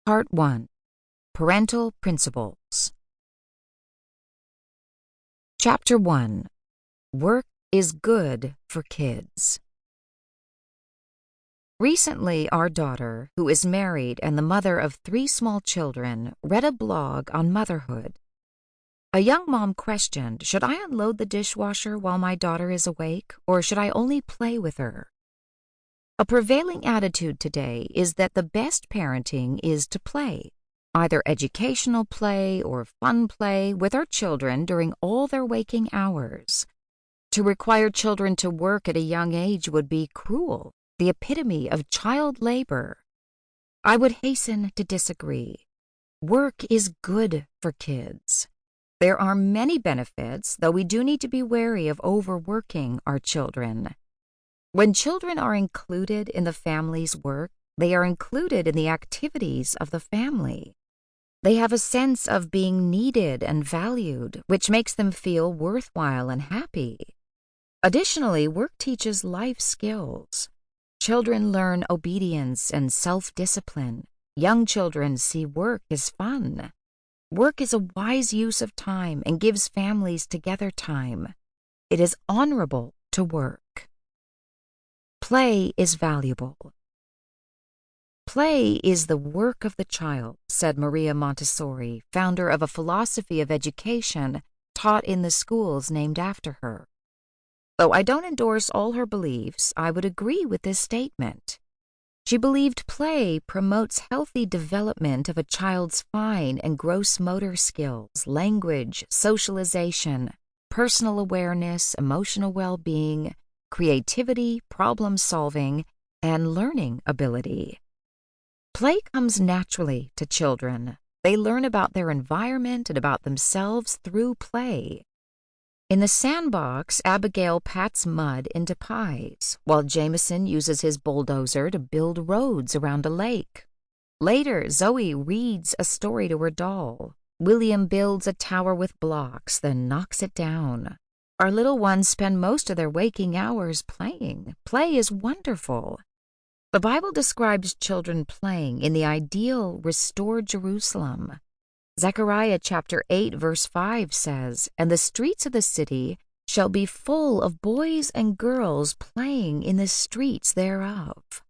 Part 1. Parental Principles. Chapter 1. Work is good for kids. Recently, our daughter, who is married and the mother of 3 small children, read a blog on motherhood. A young mom questioned, should I unload the dishwasher while my daughter is awake, or should I only play with her? A prevailing attitude today is that the best parenting is to play, either educational play or fun play with our children during all their waking hours. To require children to work at a young age would be cruel, the epitome of child labor. I would hasten to disagree. Work is good for kids. There are many benefits, though we do need to be wary of overworking our children. When children are included in the family's work, they are included in the activities of the family. They have a sense of being needed and valued, which makes them feel worthwhile and happy. Additionally, work teaches life skills. Children learn obedience and self-discipline. Young children see work as fun. Work is a wise use of time and gives families together time. It is honorable to work. Play is valuable. Play is the work of the child, said Maria Montessori, founder of a philosophy of education taught in the schools named after her. Though I don't endorse all her beliefs, I would agree with this statement. She believed play promotes healthy development of a child's fine and gross motor skills, language, socialization, personal awareness, emotional well-being, creativity, problem-solving, and learning ability. Play comes naturally to children. They learn about their environment and about themselves through play. In the sandbox, Abigail pats mud into pies, while Jameson uses his bulldozer to build roads around a lake. Later, Zoe reads a story to her doll. William builds a tower with blocks, then knocks it down. Our little ones spend most of their waking hours playing. Play is wonderful. The Bible describes children playing in the ideal restored Jerusalem. Zechariah chapter 8 verse 5 says, "And the streets of the city shall be full of boys and girls playing in the streets thereof."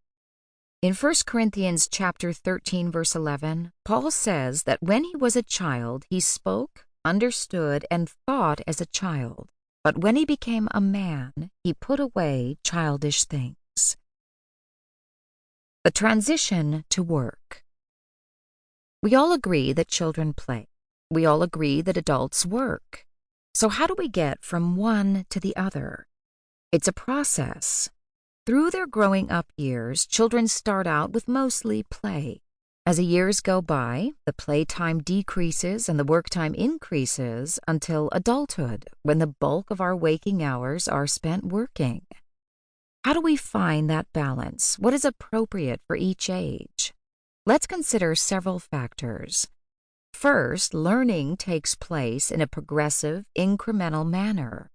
In 1 Corinthians chapter 13 verse 11, Paul says that when he was a child, he spoke, understood, and thought as a child. But when he became a man, he put away childish things. The transition to work. We all agree that children play. We all agree that adults work. So how do we get from one to the other? It's a process. Through their growing up years, children start out with mostly play. As the years go by, the playtime decreases and the work time increases until adulthood, when the bulk of our waking hours are spent working. How do we find that balance? What is appropriate for each age? Let's consider several factors. First, learning takes place in a progressive, incremental manner.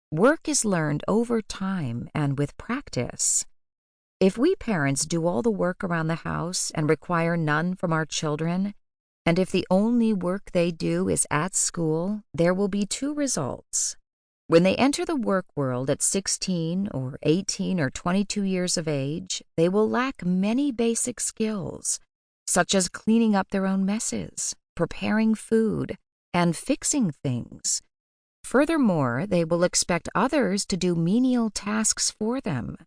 Work is learned over time and with practice. If we parents do all the work around the house and require none from our children, and if the only work they do is at school, there will be 2 results. When they enter the work world at 16 or 18 or 22 years of age, they will lack many basic skills, such as cleaning up their own messes, preparing food, and fixing things. Furthermore, they will expect others to do menial tasks for them.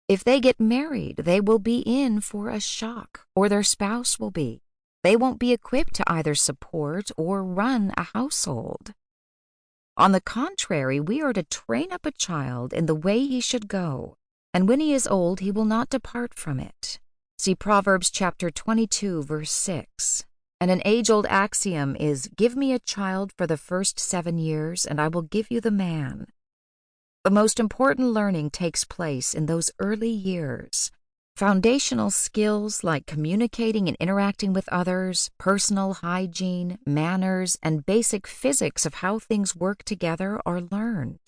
If they get married, they will be in for a shock, or their spouse will be. They won't be equipped to either support or run a household. On the contrary, we are to train up a child in the way he should go, and when he is old, he will not depart from it. See Proverbs chapter 22, verse 6. And an age-old axiom is, "Give me a child for the first 7 years, and I will give you the man." The most important learning takes place in those early years. Foundational skills like communicating and interacting with others, personal hygiene, manners, and basic physics of how things work together are learned.